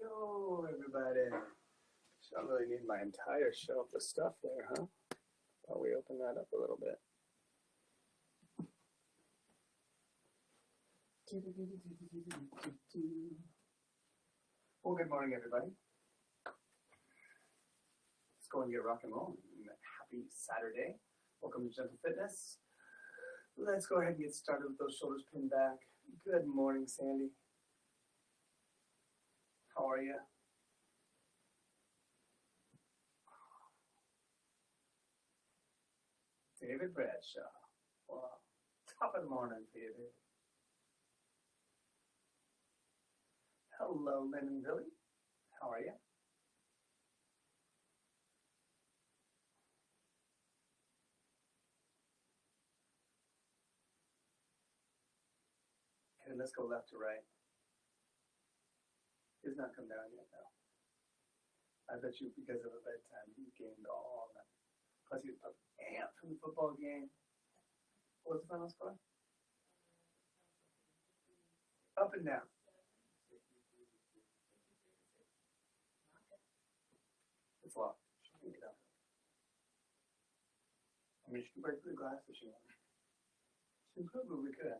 Hello, everybody. So I don't really need my entire shelf of stuff there, huh? Thought we open that up a little bit. Well, good morning, everybody. Let's go and get rock and roll. Happy Saturday. Welcome to Gentle Fitness. Let's go ahead and get started with those shoulders pinned back. Good morning, Sandy. How are you? David Bradshaw. Wow. Top of the morning, David. Hello, Lynn and Billy. How are you? Okay, let's go left to right. He's not come down yet, though. I bet you because of a bedtime, he gained all that. Plus, he was amped from the football game. What was the final score? Up and down. It's locked. She can get up. I mean, she can break through the glass if she wants. She probably could.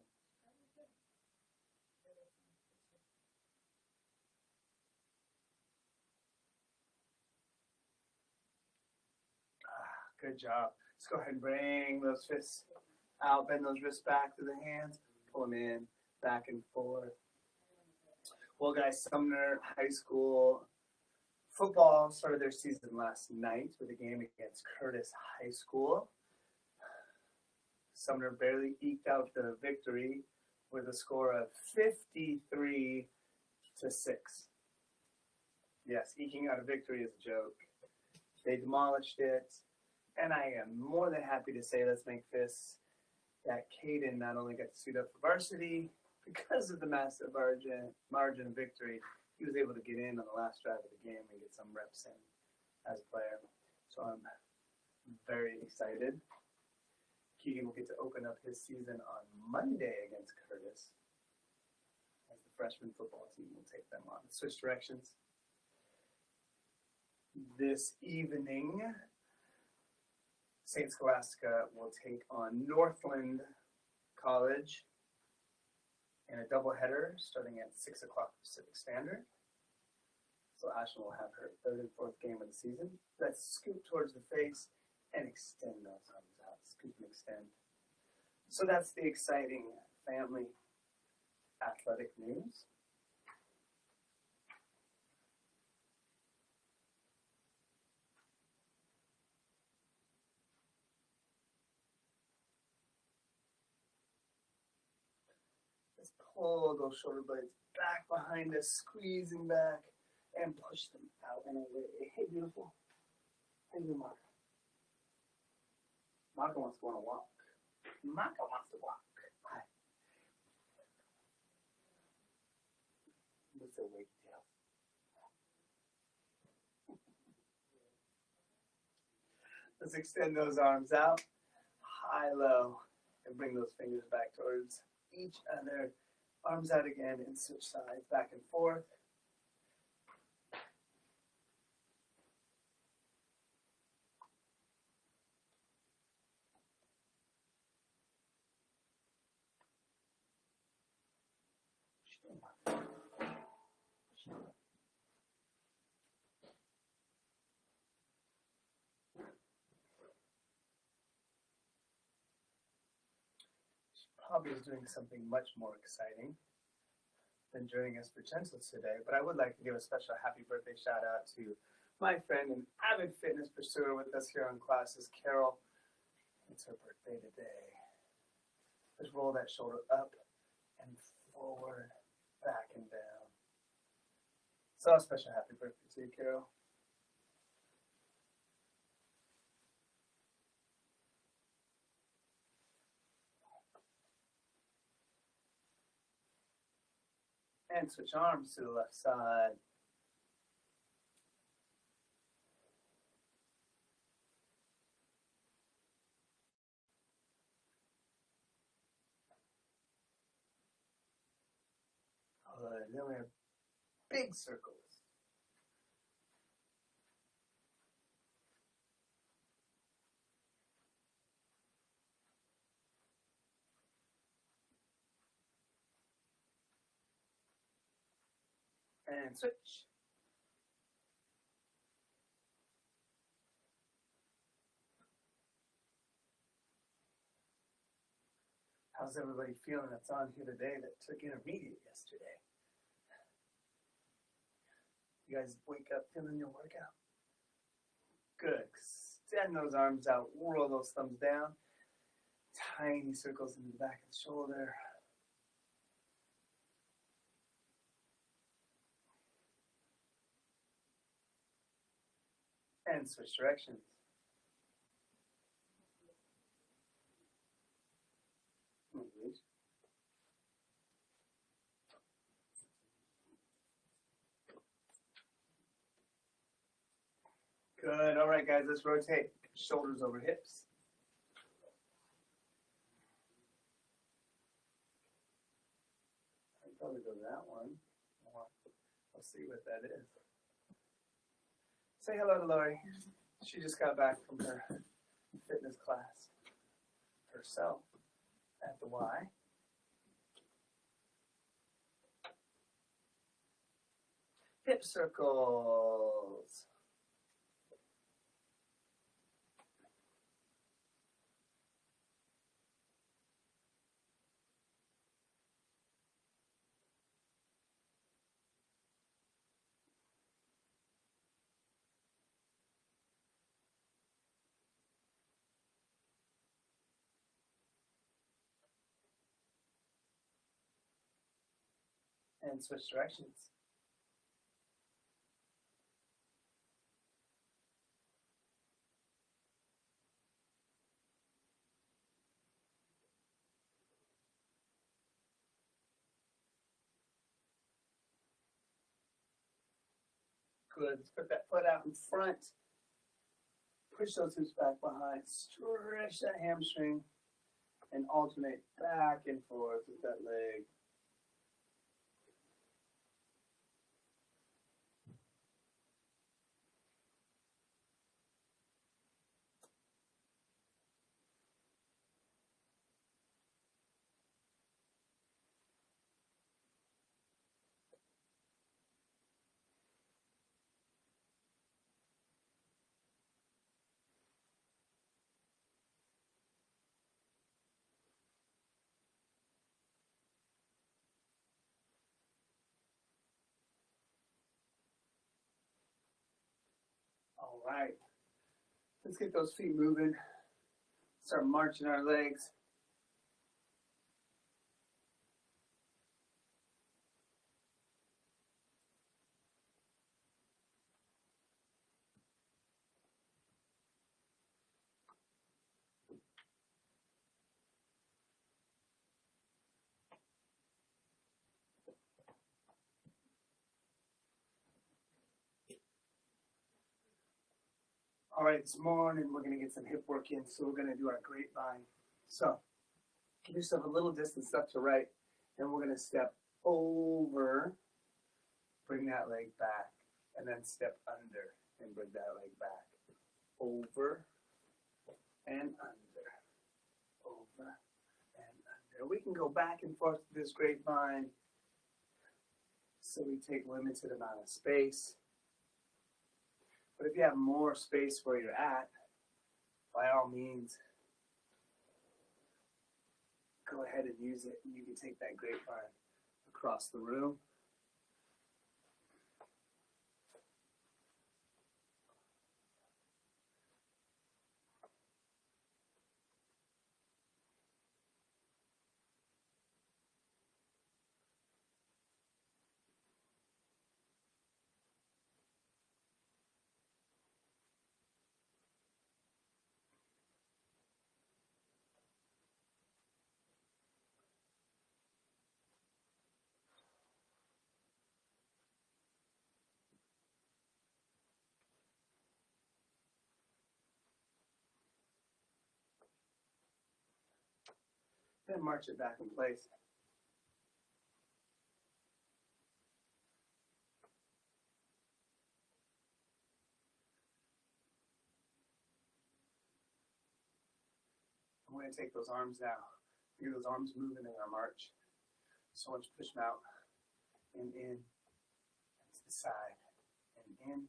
Good job. Let's go ahead and bring those fists out, bend those wrists back to the hands, pull them in, back and forth. Well, guys, Sumner High School football started their season last night with a game against Curtis High School. Sumner barely eked out the victory with a score of 53-6. Yes, eking out a victory is a joke. They demolished it. And I am more than happy to say, let's make fists, that Caden not only got to suit up for varsity, because of the massive margin of victory, he was able to get in on the last drive of the game and get some reps in as a player. So I'm very excited. Keegan will get to open up his season on Monday against Curtis, as the freshman football team will take them on. Switch directions. This evening, St. Scholastica will take on Northland College in a doubleheader starting at 6 o'clock Pacific Standard. So Ashton will have her third and fourth game of the season. Let's scoop towards the face and extend those arms out. Scoop and extend. So that's the exciting family athletic news. Let's pull those shoulder blades back behind us, squeezing back, and push them out and away. Hey, beautiful. Hey, you, Marco. Marco wants to go on a walk. Marco wants to walk. Hi. What's a wake tail? Let's extend those arms out, high-low, and bring those fingers back towards each other. Arms out again and switch sides, back and forth. Probably is doing something much more exciting than joining us for Gentles today, but I would like to give a special happy birthday shout out to my friend and avid fitness pursuer with us here on classes, Carol. It's her birthday today. Let's roll that shoulder up and forward, back and down. So a special happy birthday to you, Carol. And switch arms to the left side. Good. Then we have big circles. And switch. How's everybody feeling that's on here today that took intermediate yesterday? You guys wake up feeling your workout? Good. Extend those arms out, roll those thumbs down. Tiny circles in the back of the shoulder. And switch directions. Good. All right, guys, let's rotate. Shoulders over hips. I'll probably go that one. I'll see what that is. Say hello to Lori. She just got back from her fitness class herself at the Y. Hip circles. And switch directions. Good. Let's put that foot out in front. Push those hips back behind. Stretch that hamstring and alternate back and forth with that leg. All right. Let's get those feet moving. Start marching our legs. All right, this morning we're going to get some hip work in, so we're going to do our grapevine. So give yourself a little distance left to right, and we're going to step over, bring that leg back, and then step under and bring that leg back. Over and under, over and under. We can go back and forth to this grapevine, so we take limited amount of space. But if you have more space where you're at, by all means, go ahead and use it. You can take that grapevine across the room. Then march it back in place. I'm going to take those arms now. Feel those arms moving in our march. So let's push them out and in and side, and in,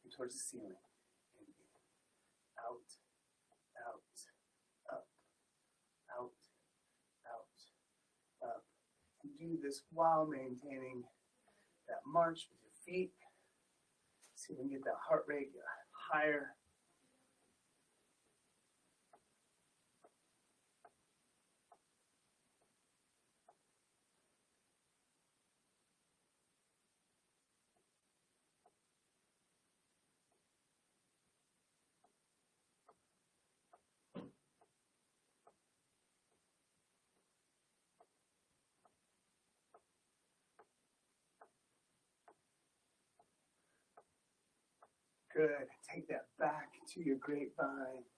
and towards the ceiling, and in, out, out, up, out, out, up. And do this while maintaining that march with your feet. See if we can get that heart rate higher. Good. Take that back to your grapevine.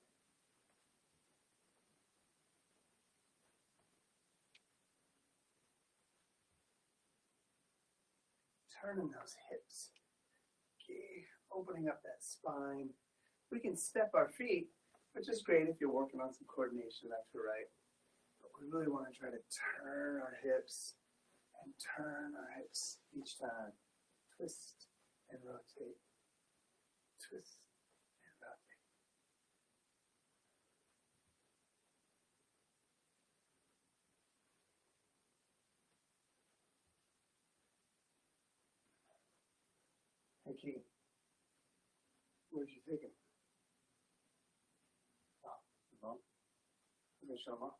Turning those hips. Okay. Opening up that spine. We can step our feet, which is great if you're working on some coordination left to right. But we really want to try to turn our hips and turn our hips each time. Twist and rotate. Twist and rotate. Hey, Keith, where'd you take him? Oh, Mom? I'm gonna show him off.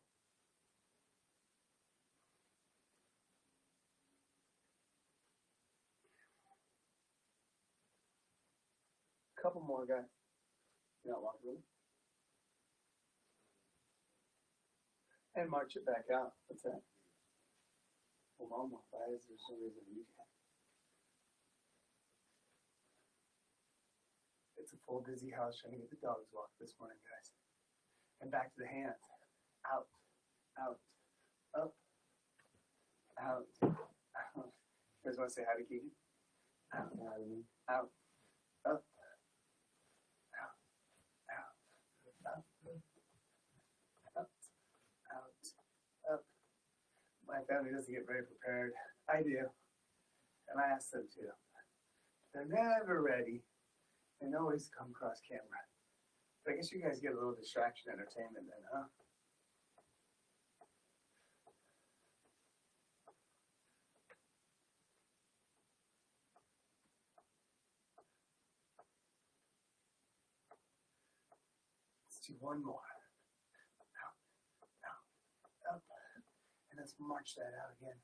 Couple more, guys. You're not walking with him? And march it back out. What's that? Well, Mom walked by. Is there some reason you can't? It's a full busy house trying to get the dogs walked this morning, guys. And back to the hands. Out, out, up, out, out. You guys want to say hi to Keegan? Out, out, up, out, out, up, out, out, up. My family doesn't get very prepared. I do. And I ask them to. They're never ready and always come across camera. But I guess you guys get a little distraction entertainment then, huh? Let's do one more. Out, out, up. And let's march that out again.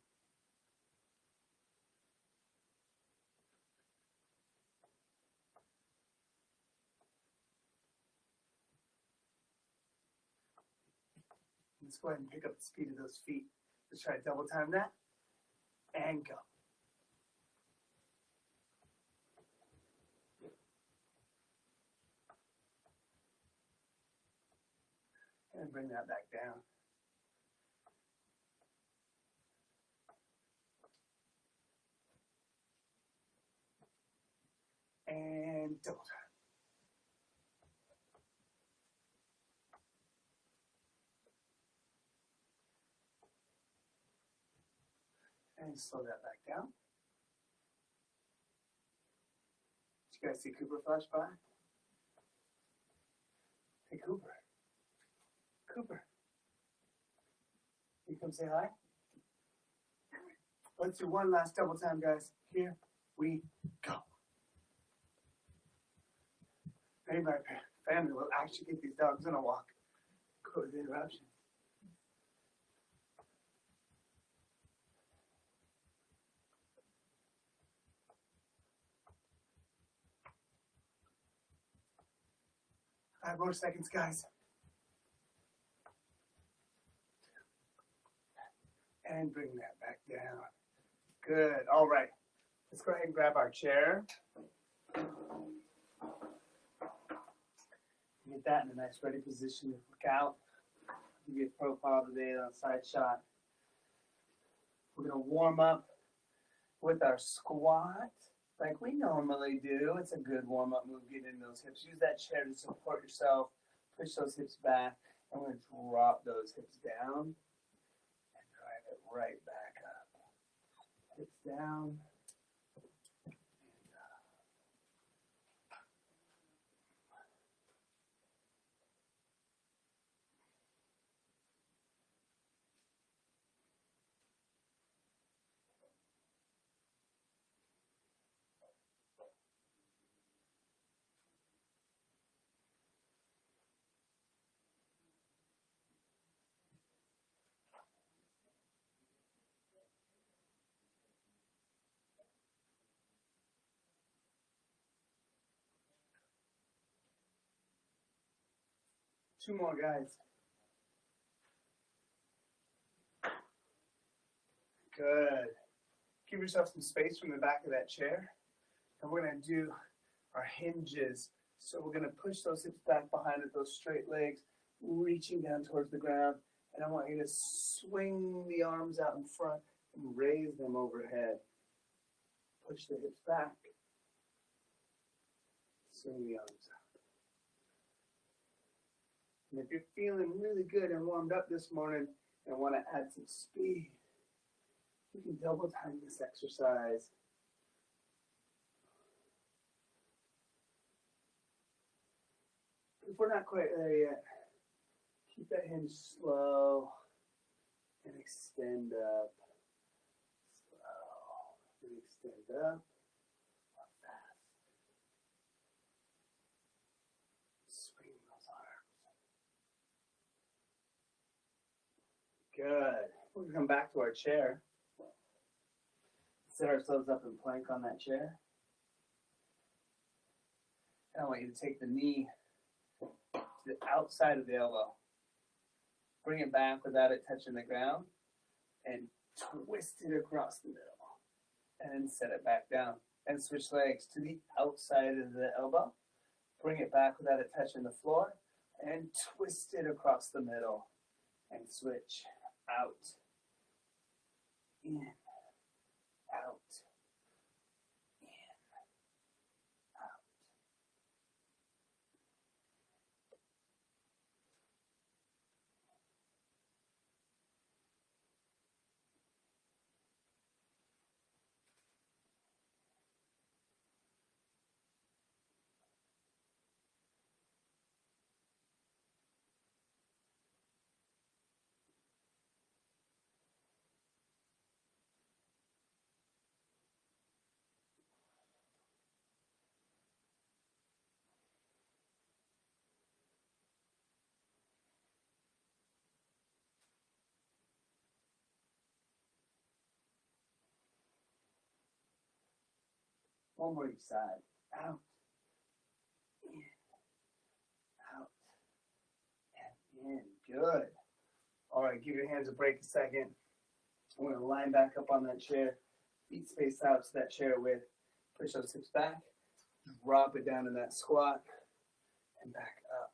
Let's go ahead and pick up the speed of those feet. Let's try to double time that. And go. And bring that back down. And double time. And slow that back down. Did you guys see Cooper flash by? Hey, Cooper. Cooper. You come say hi? Let's do one last double time, guys. Here we go. Maybe my family will actually get these dogs on a walk. Close the interruption. Five more seconds, guys. And bring that back down. Good. All right. Let's go ahead and grab our chair. Get that in a nice ready position to work out. Give you a profile today on a side shot. We're going to warm up with our squat like we normally do. It's a good warm-up move. Get in those hips. Use that chair to support yourself. Push those hips back. I'm going to drop those hips down and drive it right back up. Hips down 2 more, guys. Good. Give yourself some space from the back of that chair. And we're going to do our hinges. So we're going to push those hips back behind it, those straight legs, reaching down towards the ground. And I want you to swing the arms out in front and raise them overhead. Push the hips back. Swing the arms out. And if you're feeling really good and warmed up this morning and want to add some speed, you can double time this exercise. If we're not quite there yet, keep that hinge slow and extend up. Slow and extend up. Not fast. Swing those arms. Good. We're going to come back to our chair. Set ourselves up in plank on that chair. And I want you to take the knee to the outside of the elbow. Bring it back without it touching the ground and twist it across the middle. And then set it back down. And switch legs to the outside of the elbow. Bring it back without it touching the floor and twist it across the middle. And switch out, in, out, in, out. One more each side. Out, in, out, and in. Good. All right, give your hands a break a second. I'm going to line back up on that chair. Feet spaced out to that chair width. Push those hips back. Drop it down in that squat. And back up.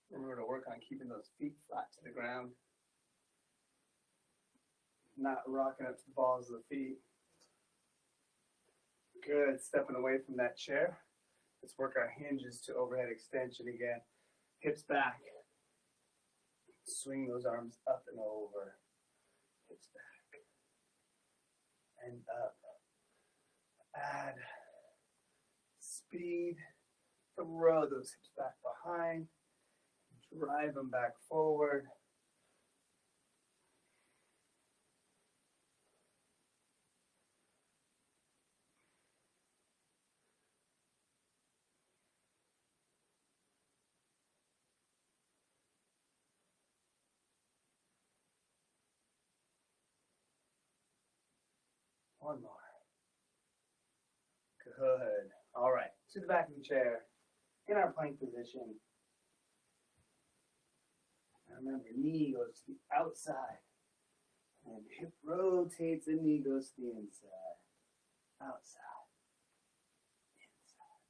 Remember to work on keeping those feet flat to the ground. Not rocking up to the balls of the feet. Good. Stepping away from that chair. Let's work our hinges to overhead extension again. Hips back. Swing those arms up and over. Hips back. And up. Add speed. Throw those hips back behind. Drive them back forward. One more. Good. All right. To the back of the chair. In our plank position. Remember, knee goes to the outside. And hip rotates and knee goes to the inside. Outside. Inside.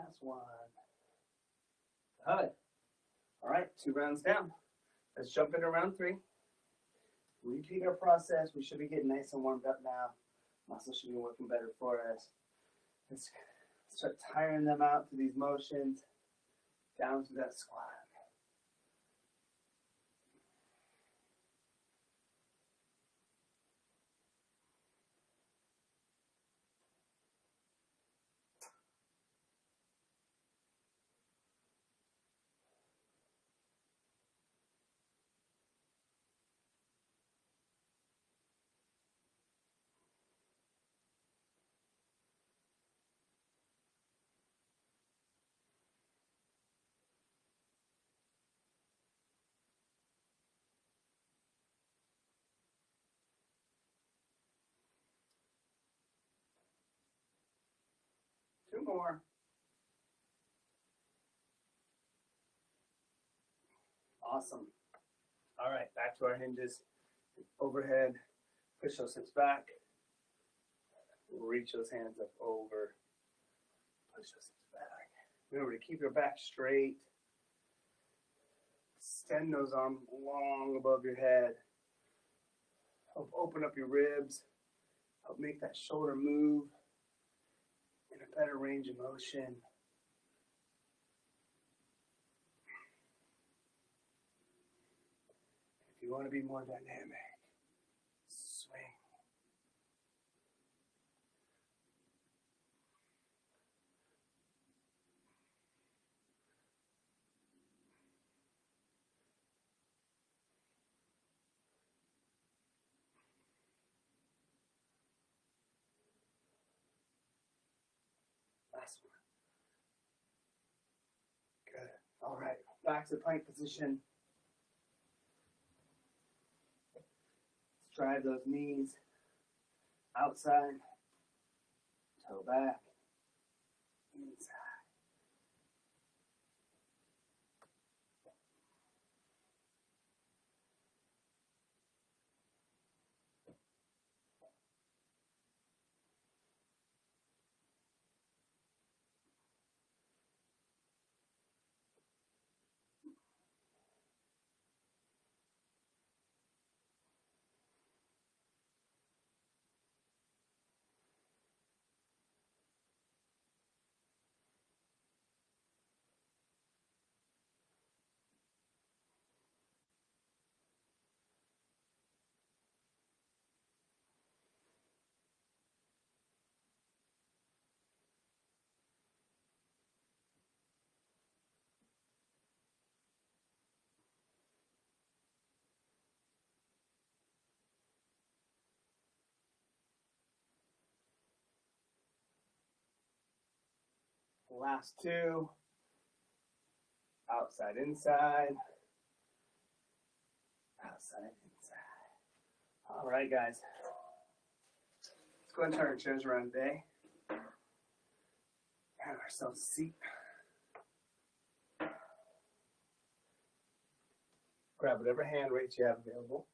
Last one. Good. All right, 2 rounds down. Let's jump into round 3. Repeat our process. We should be getting nice and warmed up now. Muscles should be working better for us. Let's start tiring them out through these motions, down to that squat. Two more. Awesome. All right, back to our hinges. Overhead, push those hips back. Reach those hands up over. Push those hips back. Remember to keep your back straight. Extend those arms long above your head. Help open up your ribs. Help make that shoulder move in a better range of motion. If you want to be more dynamic, swing. Last one. Good. All right, back to plank position. Let's drive those knees outside, toe back, inside. Last two. Outside, inside. Outside, inside. All right, guys. Let's go ahead and turn our chairs around today. Have ourselves a seat. Grab whatever hand weights you have available.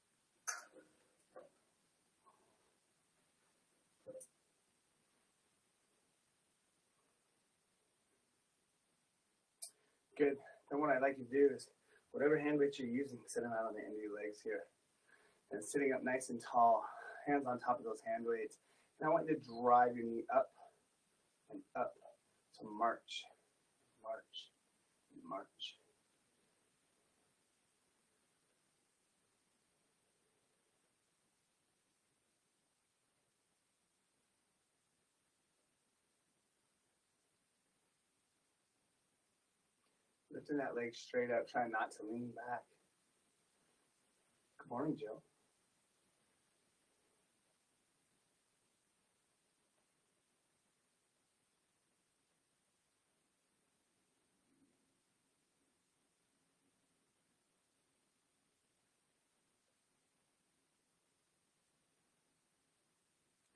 Good. Then what I'd like you to do is, whatever hand weight you're using, sit them out on the end of your legs here. And sitting up nice and tall, hands on top of those hand weights. And I want you to drive your knee up and up. So march, march, march. Lifting that leg straight up, trying not to lean back. Good morning, Joe.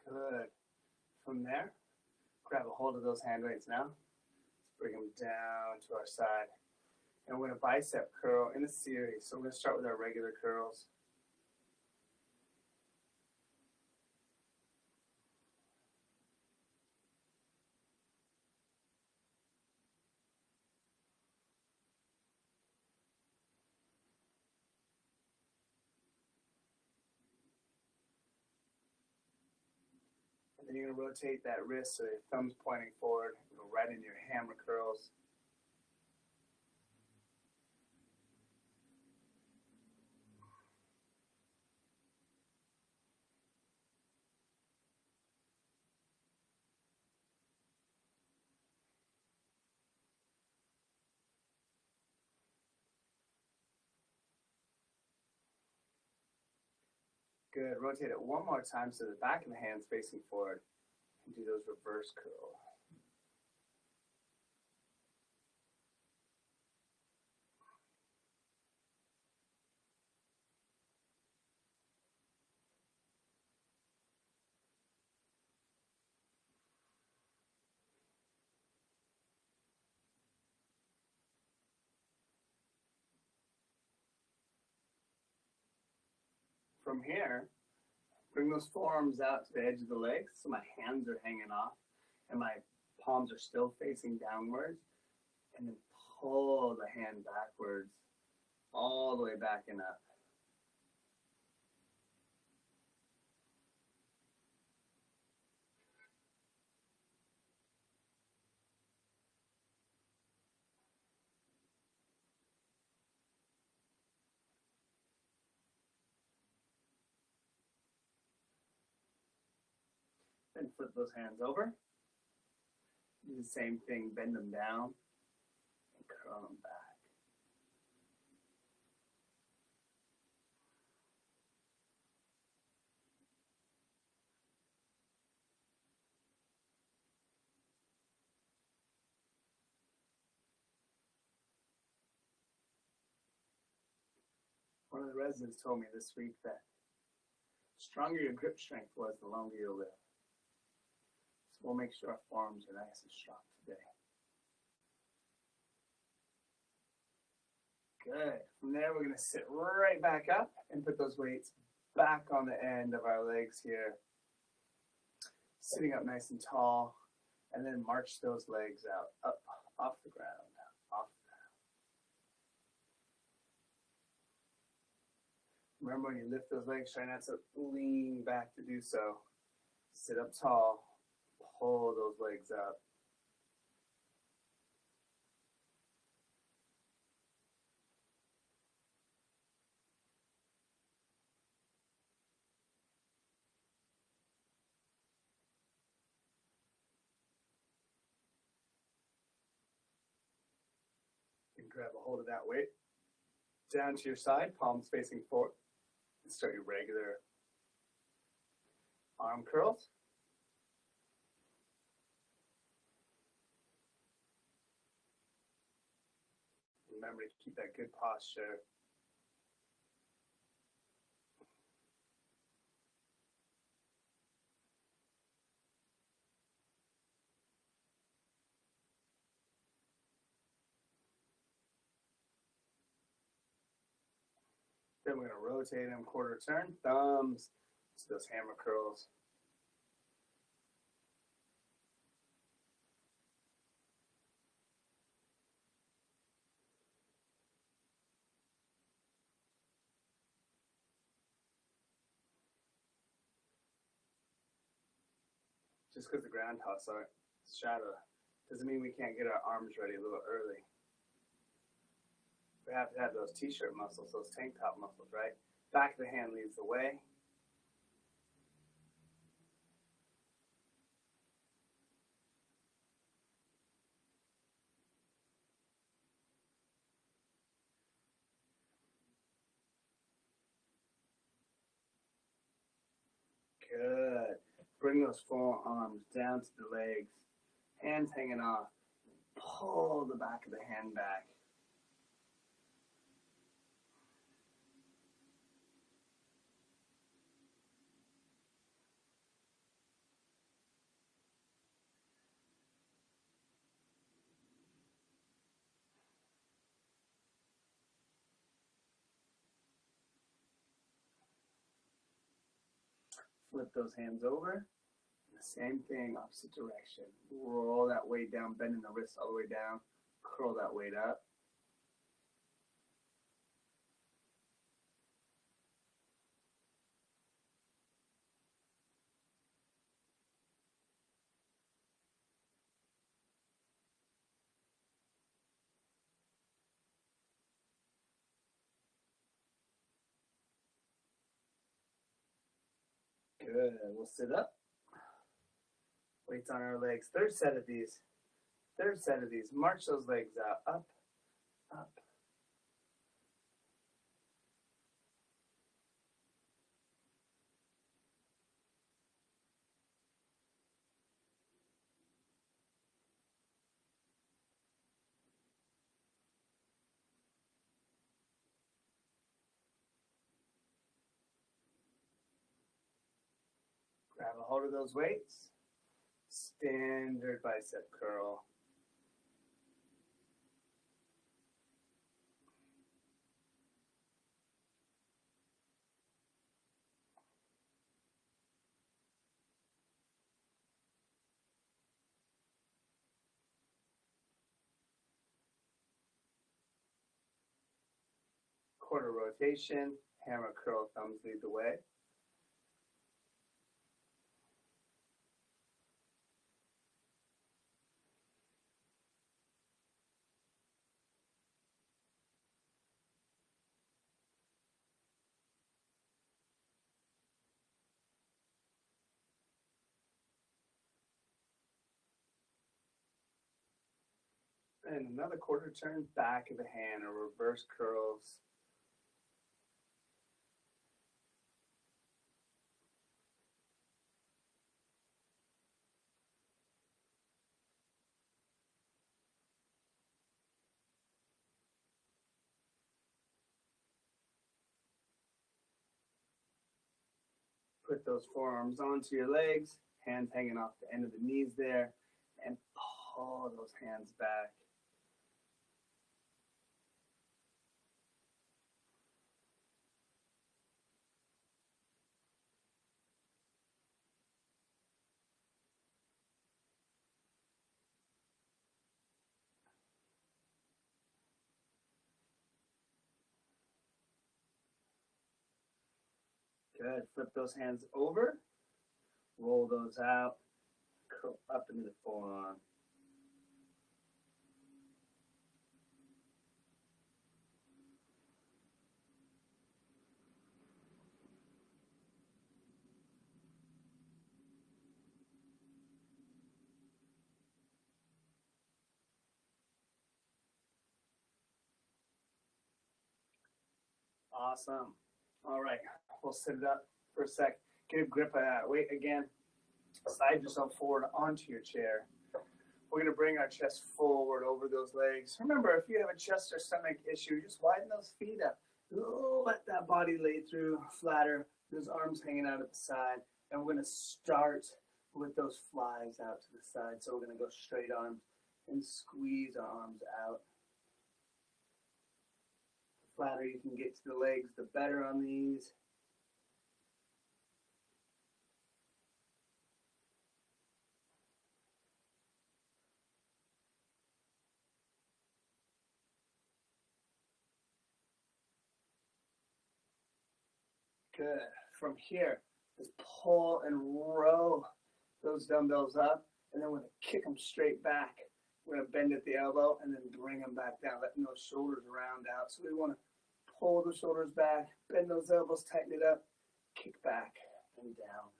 Good. From there, grab a hold of those hand weights now. Let's bring them down to our side. And we're going to bicep curl in a series. So we're going to start with our regular curls. And then you're going to rotate that wrist so your thumb's pointing forward, go right into your hammer curls. Good. Rotate it one more time so the back of the hand's facing forward. And do those reverse curls. From here, bring those forearms out to the edge of the legs so my hands are hanging off and my palms are still facing downwards. And then pull the hand backwards all the way back and up. Then flip those hands over. Do the same thing, bend them down and curl them back. One of the residents told me this week that the stronger your grip strength was, the longer you'll live. So we'll make sure our forearms are nice and strong today. Good. From there, we're going to sit right back up and put those weights back on the end of our legs here. Sitting up nice and tall, and then march those legs out, up, off the ground, off the ground. Remember, when you lift those legs, try not to lean back to do so. Sit up tall, pull those legs up. And grab a hold of that weight. Down to your side, palms facing forward. And start your regular arm curls. Remember to keep that good posture. Then we're going to rotate them quarter turn, thumbs to those hammer curls. Just because the ground toss our shadow doesn't mean we can't get our arms ready a little early. We have to have those t-shirt muscles, those tank top muscles, right? Back of the hand leads the way. Good. Bring those forearms down to the legs, hands hanging off. Pull the back of the hand back. Flip those hands over. Same thing, opposite direction. Roll that weight down, bending the wrist all the way down. Curl that weight up. Good. We'll sit up. Weights on our legs. Third set of these. Third set of these. March those legs out. Up, up. Grab a hold of those weights. Standard bicep curl. Quarter rotation. Hammer curl, thumbs lead the way. And another quarter turn back of the hand or reverse curls. Put those forearms onto your legs, hands hanging off the end of the knees there, and pull those hands back. Good. Flip those hands over, roll those out, curl up into the forearm. Awesome. All right, we'll sit it up for a sec. Get a grip of that weight again. Slide yourself forward onto your chair. We're going to bring our chest forward over those legs. Remember, if you have a chest or stomach issue, just widen those feet up. Let that body lay through flatter, those arms hanging out at the side. And we're going to start with those flies out to the side. So we're going to go straight arms and squeeze our arms out. The flatter you can get to the legs, the better on these. Good. From here, just pull and row those dumbbells up, and then we're going to kick them straight back. We're going to bend at the elbow and then bring them back down, letting those shoulders round out. So we want to pull the shoulders back, bend those elbows, tighten it up, kick back and down.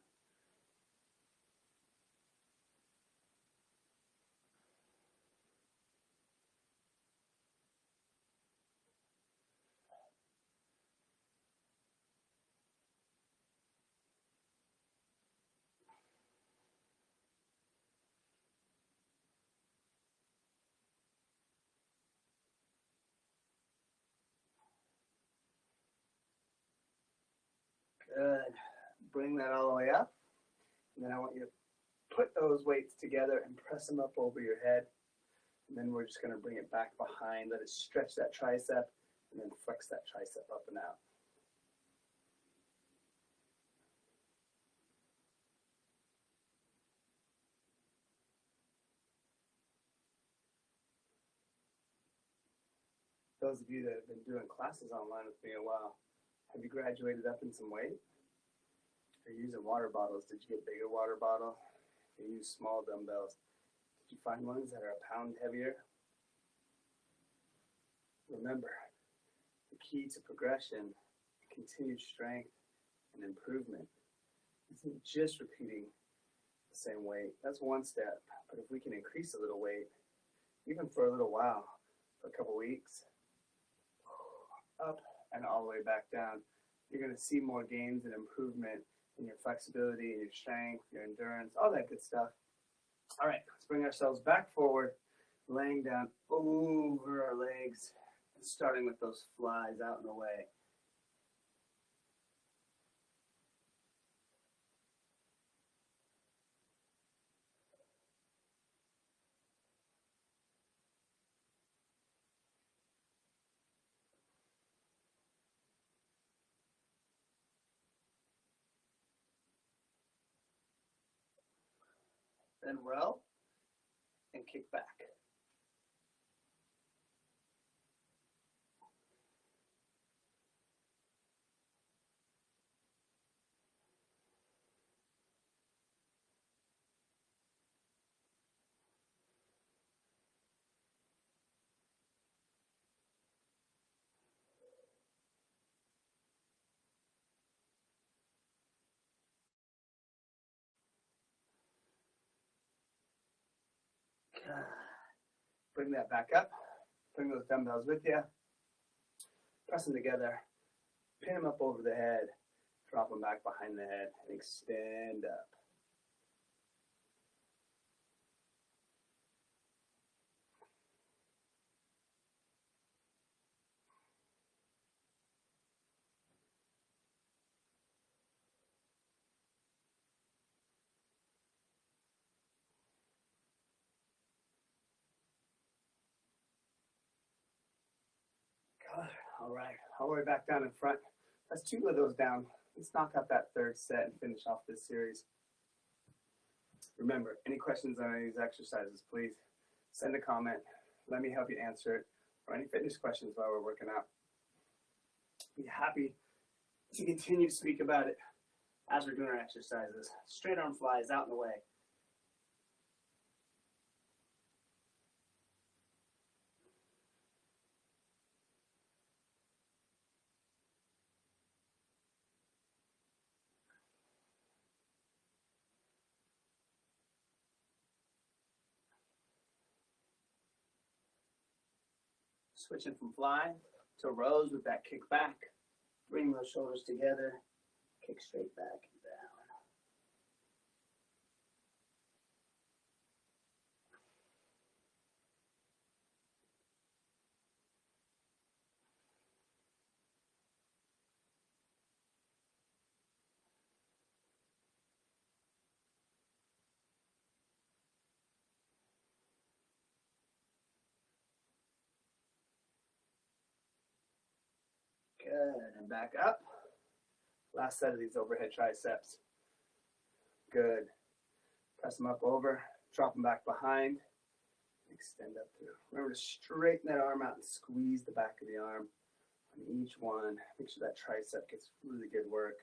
Good. Bring that all the way up. And then I want you to put those weights together and press them up over your head. And then we're just going to bring it back behind. Let it stretch that tricep and then flex that tricep up and out. Those of you that have been doing classes online with me a while, have you graduated up in some weight? You're using water bottles. Did you get bigger water bottle? You use small dumbbells. Did you find ones that are a pound heavier? Remember, the key to progression, continued strength, and improvement isn't just repeating the same weight. That's one step. But if we can increase a little weight, even for a little while, for a couple weeks, up and all the way back down, you're going to see more gains and improvement in your flexibility, your strength, your endurance, all that good stuff. All right, let's bring ourselves back forward, laying down over our legs, and starting with those flies out and away. Then row and kick back. Bring that back up. Bring those dumbbells with you. Press them together. Pin them up over the head. Drop them back behind the head and extend up. Good. All right. All the way back down in front. That's 2 of those down. Let's knock out that third set and finish off this series. Remember, any questions on any of these exercises, please send a comment. Let me help you answer it. Or any fitness questions while we're working out. Be happy to continue to speak about it as we're doing our exercises. Straight arm flies out and away. Switching from fly to rows with that kick back. Bring those shoulders together. Kick straight back and down. Good, and back up. Last set of these overhead triceps. Good. Press them up over, drop them back behind, extend up through. Remember to straighten that arm out and squeeze the back of the arm on each one. Make sure that tricep gets really good work.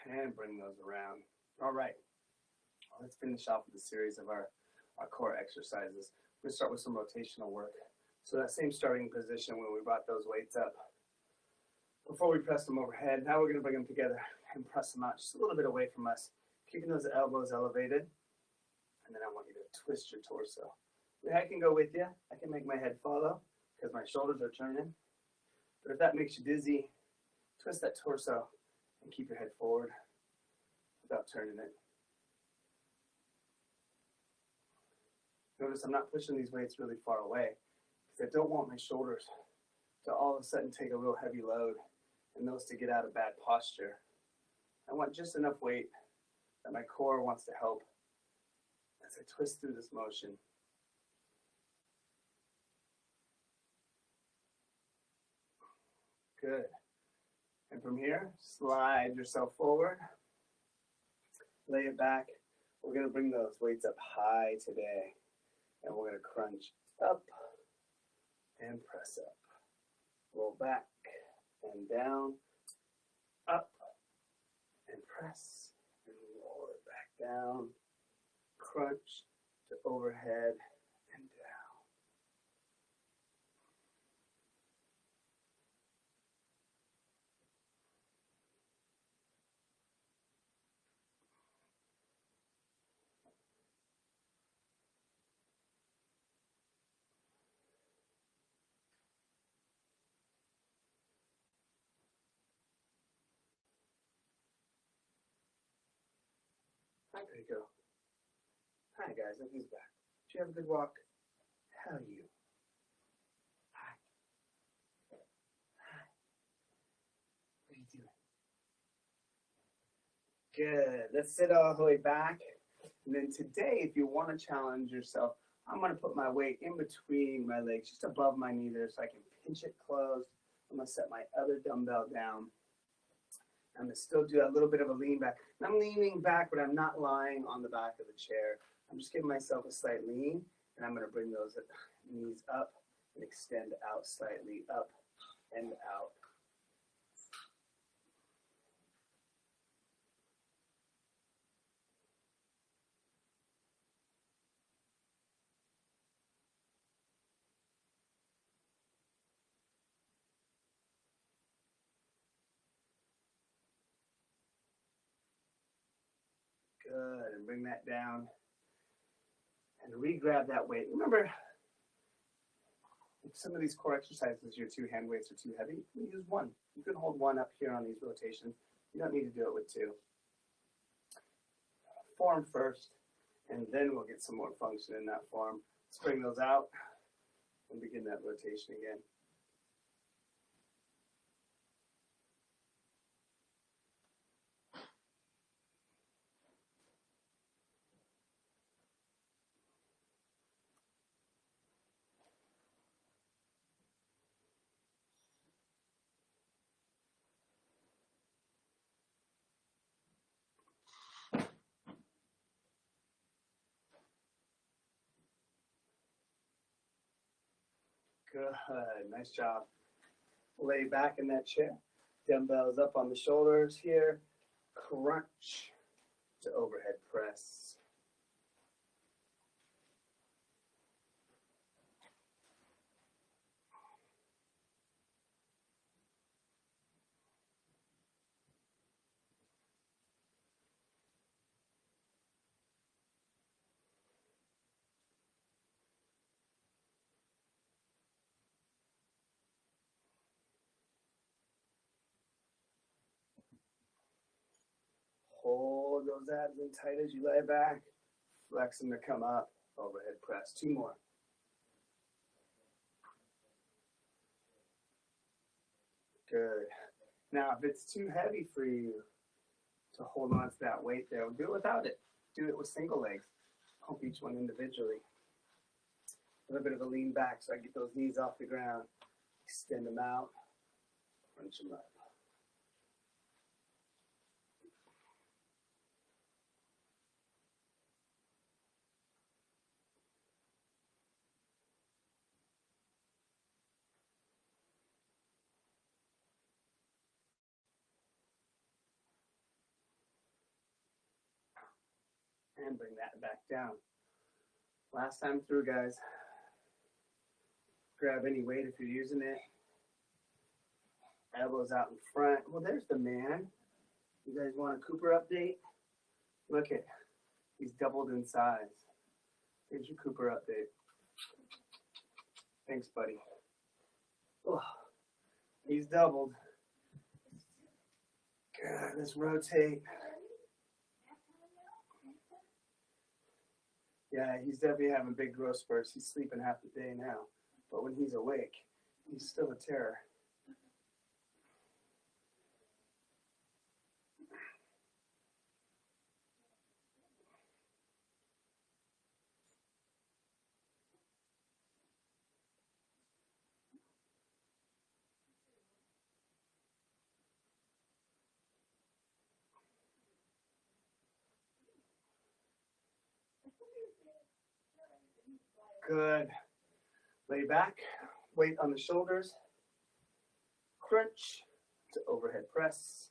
And bring those around. All right, let's finish off with a series of our core exercises. We're gonna start with some rotational work. So that same starting position when we brought those weights up. Before we press them overhead, now we're gonna bring them together and press them out just a little bit away from us, keeping those elbows elevated. And then I want you to twist your torso. The head can go with you. I can make my head follow because my shoulders are turning. But if that makes you dizzy, twist that torso and keep your head forward without turning it. Notice I'm not pushing these weights really far away because I don't want my shoulders to all of a sudden take a real heavy load and those to get out of bad posture. I want just enough weight that my core wants to help as I twist through this motion. Good. And from here, slide yourself forward. Lay it back. We're going to bring those weights up high today. And we're going to crunch up and press up. Roll back and down. press, and roll it back down. Crunch to overhead and down. Hi, Pico. Hi, guys. Look, he's back. Did you have a good walk? How are you? Hi. Hi. What are you doing? Good. Let's sit all the way back. And then today, if you want to challenge yourself, I'm going to put my weight in between my legs, just above my knee there so I can pinch it closed. I'm going to set my other dumbbell down. I'm going to still do a little bit of a lean back. I'm leaning back, but I'm not lying on the back of the chair. I'm just giving myself a slight lean, and I'm going to bring those knees up and extend out slightly, up and out. Good, and bring that down. And re-grab that weight. Remember, if some of these core exercises, your 2 hand weights are too heavy, you can use 1. You can hold 1 up here on these rotations. You don't need to do it with 2. Form first, and then we'll get some more function in that form. Let's bring those out and begin that rotation again. Good, nice job. Lay back in that chair. Dumbbells up on the shoulders here. Crunch to overhead press. Hold those abs in tight as you lay back. Flex them to come up. Overhead press. 2 more. Good. Now, if it's too heavy for you to hold on to that weight there, do it without it. Do it with single legs. Pump each one individually. A little bit of a lean back so I get those knees off the ground. Extend them out. Crunch them up. And bring that back down. Last time through, guys. Grab any weight if you're using it. Elbows out in front. Well, there's the man. You guys want a Cooper update? Look at, he's doubled in size. Here's your Cooper update. Thanks, buddy. Oh, he's doubled. Good, let's rotate. Yeah, he's definitely having big growth spurts. He's sleeping half the day now. But when he's awake, he's still a terror. Good. Lay back, weight on the shoulders. Crunch to overhead press.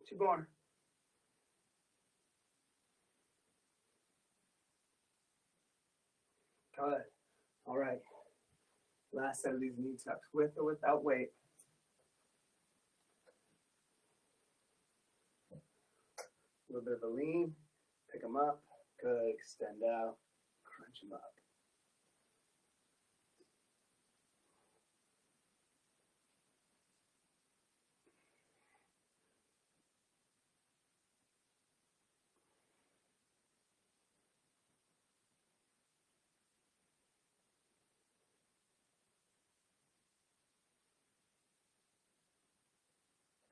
2 more. Good. All right. Last set of these knee tucks, with or without weight. A little bit of a lean. Pick them up. Good. Extend out. Crunch them up.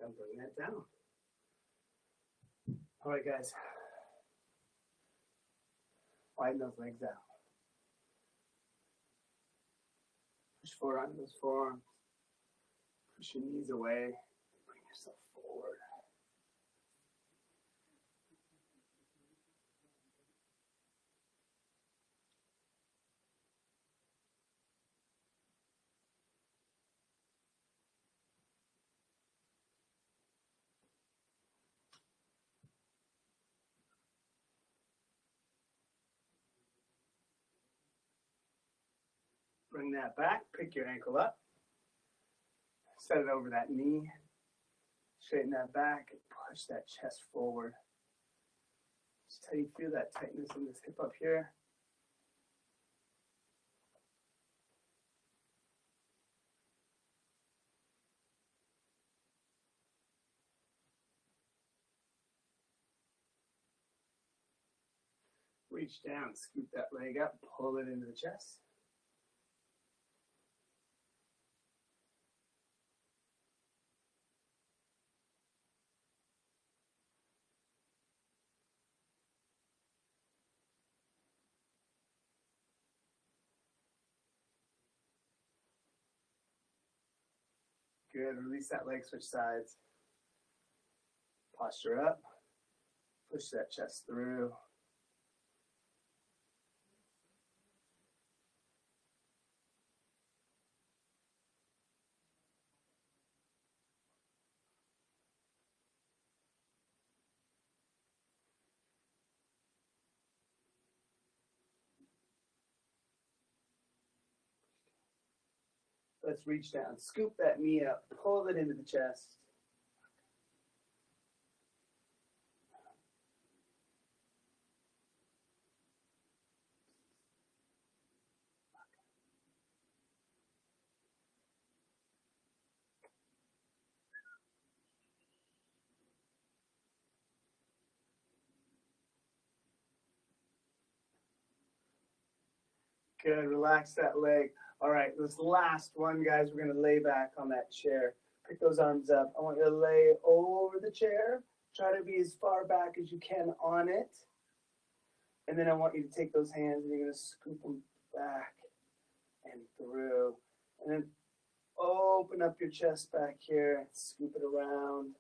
And bring that down. All right, guys. Widen those legs out. Push forward onto those forearms. Push your knees away. Bring yourself forward. Bring that back. Pick your ankle up. Set it over that knee. Straighten that back and push that chest forward. Just how you feel that tightness in this hip up here. Reach down, scoop that leg up, pull it into the chest. Good, release that leg, switch sides. Posture up, push that chest through. Let's reach down, scoop that knee up, pull it into the chest. Good, relax that leg. All right, this last one, guys, we're gonna lay back on that chair. Pick those arms up. I want you to lay over the chair. Try to be as far back as you can on it. And then I want you to take those hands and you're gonna scoop them back and through. And then open up your chest back here and scoop it around.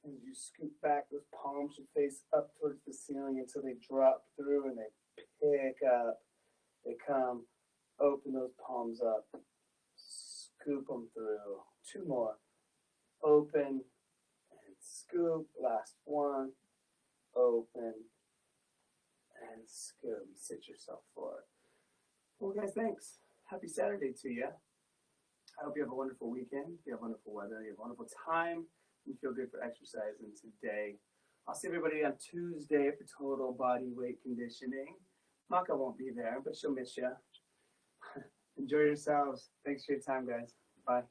And you scoop back, those palms should face up towards the ceiling until they drop through and they pick up. They come, open those palms up, scoop them through. 2 more. Open and scoop. Last one. Open and scoop. Sit yourself forward. Well, guys, thanks. Happy Saturday to you. I hope you have a wonderful weekend. You have wonderful weather. You have a wonderful time. You feel good for exercising today. I'll see everybody on Tuesday for total body weight conditioning. Maka won't be there, but she'll miss you. Enjoy yourselves. Thanks for your time, guys. Bye.